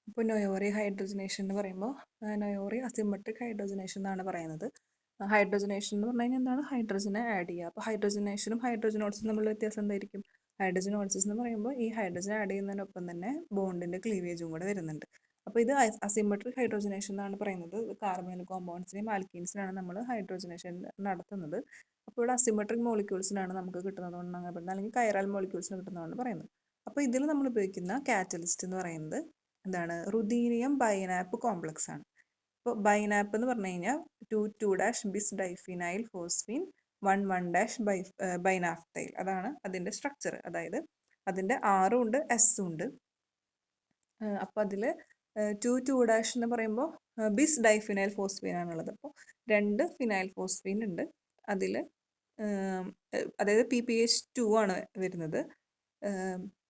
ഇപ്പോൾ നൊയോറി ഹൈഡ്രജനേഷൻ എന്ന് പറയുമ്പോൾ നൊയോറി അസിമെട്രിക് ഹൈഡ്രജനേഷൻ എന്നാണ് പറയുന്നത്. ഹൈഡ്രജനേഷൻ എന്ന് പറഞ്ഞു കഴിഞ്ഞാൽ എന്താണ്? ഹൈഡ്രജനെ ആഡ് ചെയ്യുക. അപ്പോൾ ഹൈഡ്രജനേഷനും ഹൈഡ്രജനോളിസിനും തമ്മിലുള്ള വ്യത്യാസം എന്തായിരിക്കും? ഹൈഡ്രജനോളിസിസ് എന്ന് പറയുമ്പോൾ ഈ ഹൈഡ്രജൻ ആഡ് ചെയ്യുന്നതിനൊപ്പം തന്നെ ബോണ്ടിൻ്റെ ക്ലീവേജും കൂടെ വരുന്നുണ്ട്. അപ്പോൾ ഇത് അസിമെട്രിക് ഹൈഡ്രജനേഷൻ എന്നാണ് പറയുന്നത്. കാർബൺ കോമ്പൗണ്ട്സിനെയും ആൽക്കീൻസിനാണ് നമ്മൾ ഹൈഡ്രജനേഷൻ നടത്തുന്നത്. അപ്പോൾ ഇവിടെ അസിമെട്രിക് മോളിക്യൂൾസിനാണ് നമുക്ക് കിട്ടുന്നതുകൊണ്ടാണ് പറയുന്നത്, അല്ലെങ്കിൽ കൈറൽ മോളിക്യൂൾസിന് കിട്ടുന്നതാണ് പറയുന്നത്. അപ്പോൾ ഇതിൽ നമ്മൾ ഉപയോഗിക്കുന്ന കാറ്റലിസ്റ്റ് എന്ന് പറയുന്നത് എന്താണ്? റുദീനിയം ബൈനാപ്പ് കോംപ്ലക്സ് ആണ്. ഇപ്പോൾ ബൈനാപ്പ് എന്ന് പറഞ്ഞു കഴിഞ്ഞാൽ 2,2- ബിസ് ഡൈഫിനൈൽ ഫോസ്ഫീൻ 1,1- ബൈനാഫ്തൈൽ. അതാണ് അതിൻ്റെ സ്ട്രക്ചർ. അതായത് അതിൻ്റെ ആറും ഉണ്ട് എസും ഉണ്ട്. അപ്പോൾ അതിൽ 2,2- എന്ന് പറയുമ്പോൾ ബിസ് ഡൈഫിനൈൽ ഫോസ്ഫീൻ ആണുള്ളത്. അപ്പോൾ 2 ഫിനൈൽ ഫോസ്ഫീൻ ഉണ്ട് അതിൽ. അതായത് PPH2 ആണ് വരുന്നത്.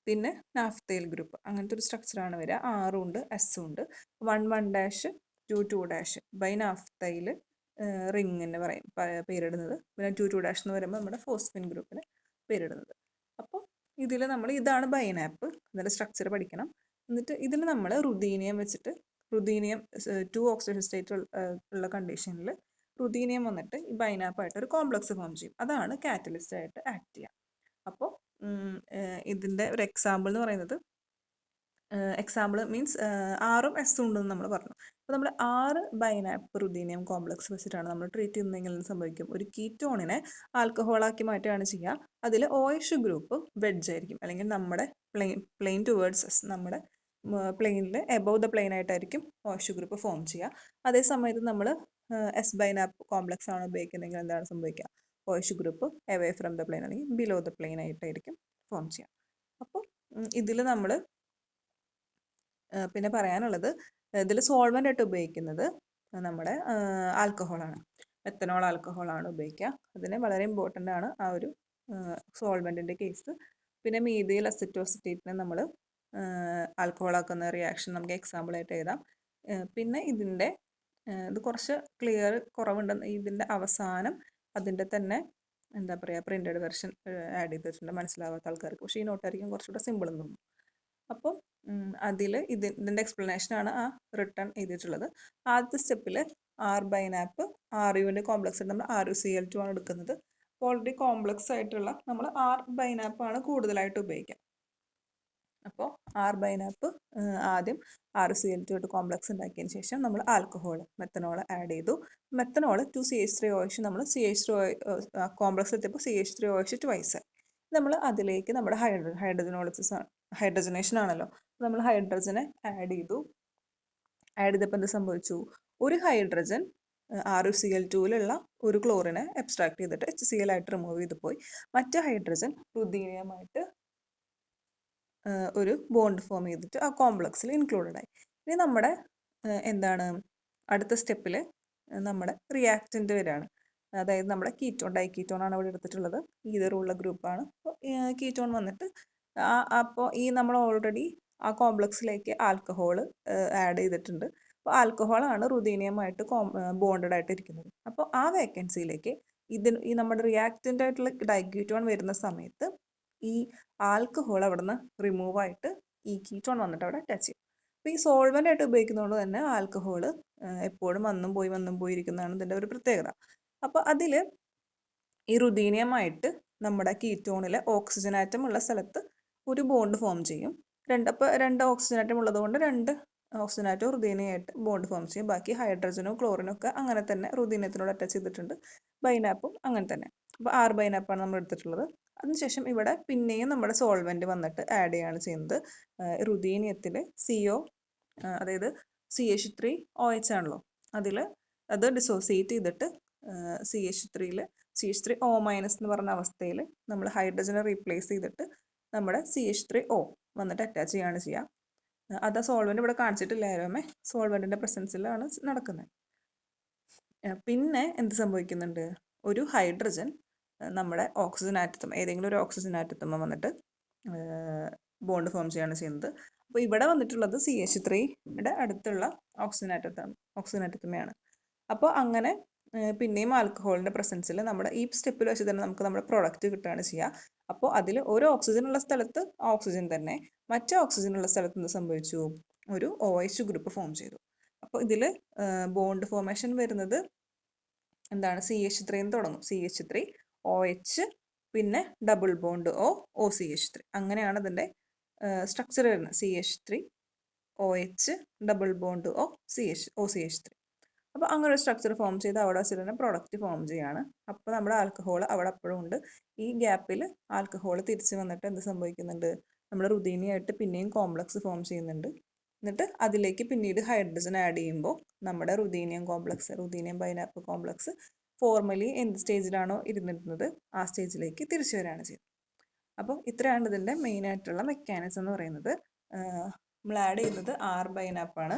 പിന്നെ നാഫ്തൈൽ ഗ്രൂപ്പ്, അങ്ങനത്തെ ഒരു സ്ട്രക്ചറാണ് വരിക. ആറും ഉണ്ട് എസും ഉണ്ട്. 1,1- 2,2- ബൈ നാഫ്തൈൽ റിങ്ങിന് പറയും പേരിടുന്നത്. പിന്നെ 2,2- എന്ന് പറയുമ്പോൾ നമ്മുടെ ഫോസ്ഫിൻ ഗ്രൂപ്പിന് പേരിടുന്നത്. അപ്പോൾ ഇതിൽ നമ്മൾ ഇതാണ് ബൈനാപ്പ്. ഇതിൻ്റെ സ്ട്രക്ചർ പഠിക്കണം. എന്നിട്ട് ഇതിൽ നമ്മൾ റുദീനിയം വെച്ചിട്ട്, റുദീനിയം 2 ഓക്സിഡേഷൻ സ്റ്റേറ്റ് ഉള്ള കണ്ടീഷനിൽ റുദീനിയം വന്നിട്ട് ഈ ബൈനാപ്പായിട്ട് ഒരു കോംപ്ലക്സ് ഫോം ചെയ്യും. അതാണ് കാറ്റലിസ്റ്റ് ആയിട്ട് ആക്ട് ചെയ്യുക. അപ്പോൾ ഇതിൻ്റെ ഒരു എക്സാമ്പിൾ എന്ന് പറയുന്നത്, എക്സാമ്പിൾ മീൻസ് ആറും എസും ഉണ്ടെന്ന് നമ്മൾ പറഞ്ഞു. അപ്പോൾ നമ്മൾ 6 ബൈനാപ്പ് റുദീനിയം കോംപ്ലക്സ് വെച്ചിട്ടാണ് നമ്മൾ ട്രീറ്റ് ചെയ്യുന്നതെങ്കിൽ സംഭവിക്കും, ഒരു കീറ്റോണിനെ ആൽക്കഹോളാക്കി മാറ്റുകയാണ് ചെയ്യുക. അതിൽ OH ഗ്രൂപ്പ് വെഡ്ജ് ആയിരിക്കും, അല്ലെങ്കിൽ നമ്മുടെ പ്ലെയിൻ ടുവേർഡ്സ് എസ്, നമ്മുടെ പ്ലെയിനിൽ എബോവ് ദ പ്ലെയിൻ ആയിട്ടായിരിക്കും OH ഗ്രൂപ്പ് ഫോം ചെയ്യുക. അതേ സമയത്ത് നമ്മൾ എസ് ബൈനാപ്പ് കോംപ്ലക്സ് ആണ് ഉപയോഗിക്കുന്നതെങ്കിൽ എന്താണ് സംഭവിക്കുക? OH group away from the plain, അല്ലെങ്കിൽ ബിലോ ദ പ്ലെയിൻ ആയിട്ടായിരിക്കും ഫോം ചെയ്യുക. അപ്പോൾ ഇതിൽ നമ്മൾ പിന്നെ പറയാനുള്ളത്, ഇതിൽ സോൾവൻ്റ് ആയിട്ട് ഉപയോഗിക്കുന്നത് നമ്മുടെ ആൽക്കഹോളാണ്. മെത്തനോൾ ആൽക്കഹോളാണ് ഉപയോഗിക്കുക. അതിന് വളരെ ഇമ്പോർട്ടൻ്റ് ആണ് ആ ഒരു സോൾവെൻറ്റിൻ്റെ കേസ്. പിന്നെ മീഥൈൽ അസറ്റോസിറ്റേറ്റിനെ നമ്മൾ ആൽക്കഹോളാക്കുന്ന റിയാക്ഷൻ നമുക്ക് എക്സാമ്പിളായിട്ട് എഴുതാം. പിന്നെ ഇതിൻ്റെ ഇത് കുറച്ച് ക്ലിയർ കുറവുണ്ടെന്ന്, ഇതിൻ്റെ അവസാനം അതിൻ്റെ തന്നെ എന്താ പറയുക, പ്രിൻറ്റഡ് വെർഷൻ ആഡ് ചെയ്തിട്ടുണ്ട് മനസ്സിലാവാത്ത ആൾക്കാർക്ക്. പക്ഷേ ഈ നോട്ടായിരിക്കും കുറച്ചുകൂടെ സിമ്പിൾ എന്ന് തോന്നുന്നു. അപ്പോൾ അതിൽ ഇതിൻ്റെ എക്സ്പ്ലനേഷനാണ് ആ റിട്ടേൺ ചെയ്തിട്ടുള്ളത്. ആദ്യത്തെ സ്റ്റെപ്പിൽ ആർ ബൈനാപ്പ് RUവിൻ്റെ കോംപ്ലക്സ് ആയിട്ട് നമ്മൾ RuCl2 ആണ് എടുക്കുന്നത്. അപ്പോൾ ഓൾറെഡി കോംപ്ലക്സ് ആയിട്ടുള്ള നമ്മൾ ആർ ബൈനാപ്പാണ് കൂടുതലായിട്ട് ഉപയോഗിക്കുക. അപ്പോൾ ആർ ബൈനാപ്പ് ആദ്യം RuCl2 ആയിട്ട് കോംപ്ലക്സ് ഉണ്ടാക്കിയതിന് ശേഷം നമ്മൾ ആൽക്കഹോൾ മെത്തനോൾ ആഡ് ചെയ്തു. മെത്തനോൾ 2CH3OH നമ്മൾ കോംപ്ലക്സ് എത്തിയപ്പോൾ CH3OH ട്വൈസ്. നമ്മൾ അതിലേക്ക് നമ്മുടെ ഹൈഡ്രജനേഷൻ ആണല്ലോ, നമ്മൾ ഹൈഡ്രജനെ ആഡ് ചെയ്തു. ആഡ് ചെയ്തപ്പോൾ എന്ത് സംഭവിച്ചു? ഒരു ഹൈഡ്രജൻ RuCl2ലുള്ള ഒരു ക്ലോറിനെ എബ്സ്ട്രാക്ട് ചെയ്തിട്ട് HCl ആയിട്ട് റിമൂവ് ചെയ്ത് പോയി. മറ്റു ഹൈഡ്രജൻ റുദീനിയമായിട്ട് ഒരു ബോണ്ട് ഫോം ചെയ്തിട്ട് ആ കോംപ്ലക്സിൽ ഇൻക്ലൂഡഡ് ആയി. ഇനി നമ്മുടെ എന്താണ് അടുത്ത സ്റ്റെപ്പിൽ നമ്മുടെ റിയാക്റ്റൻ്റ് വരികയാണ്. അതായത് നമ്മുടെ കീറ്റോൺ, ഡൈക്കീറ്റോൺ ആണ് അവിടെ എടുത്തിട്ടുള്ളത്. ഈതറുള്ള ഗ്രൂപ്പാണ്. അപ്പോൾ കീറ്റോൺ വന്നിട്ട് അപ്പോൾ ഈ നമ്മൾ ഓൾറെഡി ആ കോംപ്ലക്സിലേക്ക് ആൽക്കഹോൾ ആഡ് ചെയ്തിട്ടുണ്ട്. അപ്പോൾ ആൽക്കഹോളാണ് റുദീനിയമായിട്ട് ബോണ്ടഡ് ആയിട്ട് ഇരിക്കുന്നത്. അപ്പോൾ ആ വേക്കൻസിയിലേക്ക് ഈ നമ്മുടെ റിയാക്റ്റൻ്റ് ആയിട്ടുള്ള ഡൈക്കീറ്റോൺ വരുന്ന സമയത്ത് ഈ ആൽക്കഹോൾ അവിടെ നിന്ന് റിമൂവ് ആയിട്ട് ഈ കീറ്റോൺ വന്നിട്ട് അവിടെ ടച്ച് ചെയ്യും. അപ്പോൾ ഈ സോൾവൻ്റ് ആയിട്ട് ഉപയോഗിക്കുന്നതുകൊണ്ട് തന്നെ ആൽക്കഹോൾ എപ്പോഴും വന്നും പോയി ഇരിക്കുന്നതാണ് ഇതിൻ്റെ ഒരു പ്രത്യേകത. അപ്പോൾ അതിൽ ഈ റുദീനിയമായിട്ട് നമ്മുടെ കീറ്റോണിലെ ഓക്സിജൻ ആറ്റം ഉള്ള സ്ഥലത്ത് ഒരു ബോണ്ട് ഫോം ചെയ്യും. അപ്പോൾ 2 ഓക്സിജൻ ആറ്റം ഉള്ളതുകൊണ്ട് 2 ഓക്സിജൻ ആറ്റം റുദീനിയമായിട്ട് ബോണ്ട് ഫോം ചെയ്യും. ബാക്കി ഹൈഡ്രജനോ ക്ലോറിനോ ഒക്കെ അങ്ങനെ തന്നെ റുദീനിയത്തിനോട് അറ്റാച്ച് ചെയ്തിട്ടുണ്ട്. ബൈനാപ്പും അങ്ങനെ തന്നെ. അപ്പോൾ ആർ ബൈനാപ്പാണ് നമ്മൾ എടുത്തിട്ടുള്ളത്. അതിനുശേഷം ഇവിടെ പിന്നെയും നമ്മുടെ സോൾവെൻറ്റ് വന്നിട്ട് ആഡ് ചെയ്യുകയാണ് ചെയ്യുന്നത്. റുദീനിയത്തിൽ CO, അതായത് CH3OH ആണല്ലോ, അത് ഡിസോസിയേറ്റ് ചെയ്തിട്ട് CH3 CH3O- എന്ന് പറഞ്ഞ അവസ്ഥയിൽ നമ്മൾ ഹൈഡ്രജനെ റീപ്ലേസ് ചെയ്തിട്ട് നമ്മുടെ CH3O വന്നിട്ട് അറ്റാച്ച് ചെയ്യുകയാണ് ചെയ്യുക. അത് സോൾവെൻ്റ് ഇവിടെ കാണിച്ചിട്ടില്ലായിരുന്നേ, സോൾവെൻറ്റിൻ്റെ പ്രസൻസിലാണ് നടക്കുന്നത്. പിന്നെ എന്ത് സംഭവിക്കുന്നുണ്ട്? ഒരു ഹൈഡ്രജൻ നമ്മുടെ ഓക്സിജൻ ആറ്റത്തും, ഏതെങ്കിലും ഒരു ഓക്സിജൻ ആറ്റത്തുമ്പോൾ വന്നിട്ട് ബോണ്ട് ഫോം ചെയ്യുകയാണ് ചെയ്യുന്നത്. അപ്പോൾ ഇവിടെ വന്നിട്ടുള്ളത് CH3യുടെ അടുത്തുള്ള ഓക്സിജൻ ആറ്റത്തുമ്മയാണ്. അപ്പോൾ അങ്ങനെ പിന്നെയും ആൽക്കഹോളിൻ്റെ പ്രസൻസിൽ നമ്മുടെ ഈ സ്റ്റെപ്പിൽ വെച്ച് തന്നെ നമുക്ക് നമ്മുടെ പ്രൊഡക്റ്റ് കിട്ടുകയാണ് ചെയ്യുക. അപ്പോൾ അതിൽ ഒരു ഓക്സിജൻ ഉള്ള സ്ഥലത്ത് ഓക്സിജൻ തന്നെ, മറ്റേ ഓക്സിജൻ ഉള്ള സ്ഥലത്ത് എന്ത് സംഭവിച്ചു? ഒരു OH ഗ്രൂപ്പ് ഫോം ചെയ്തു. അപ്പോൾ ഇതിൽ ബോണ്ട് ഫോർമേഷൻ വരുന്നത് എന്താണ്, CH3 എന്ന് തുടങ്ങും. CH3 OH പിന്നെ ഡബിൾ ബോണ്ട് OCH3, അങ്ങനെയാണ് ഇതിൻ്റെ സ്ട്രക്ചർ വരുന്നത്. CH3 OH double bond OCH3. അപ്പോൾ അങ്ങനെ ഒരു സ്ട്രക്ചർ ഫോം ചെയ്ത് അവിടെ വെച്ചിട്ട് പ്രൊഡക്റ്റ് ഫോം ചെയ്യാണ്. അപ്പോൾ നമ്മുടെ ആൽക്കഹോൾ അവിടെ അപ്പോഴും ഉണ്ട്. ഈ ഗ്യാപ്പിൽ ആൽക്കഹോൾ തിരിച്ച് വന്നിട്ട് എന്ത് സംഭവിക്കുന്നുണ്ട്, നമ്മുടെ റുദീനിയായിട്ട് പിന്നെയും കോംപ്ലക്സ് ഫോം ചെയ്യുന്നുണ്ട്. എന്നിട്ട് അതിലേക്ക് പിന്നീട് ഹൈഡ്രജൻ ആഡ് ചെയ്യുമ്പോൾ നമ്മുടെ റുദീനിയം പൈനാപ്പിൾ കോംപ്ലക്സ് ഫോർമലി എന്ത് സ്റ്റേജിലാണോ ഇരുന്നിരുന്നത് ആ സ്റ്റേജിലേക്ക് തിരിച്ചു വരികയാണ് ചെയ്യുന്നത്. അപ്പോൾ ഇത്രയാണ് ഇതിൻ്റെ മെയിൻ ആയിട്ടുള്ള മെക്കാനിസം എന്ന് പറയുന്നത്. നമ്മൾ ആഡ് ചെയ്യുന്നത് R ബൈനാപ്പാണ്.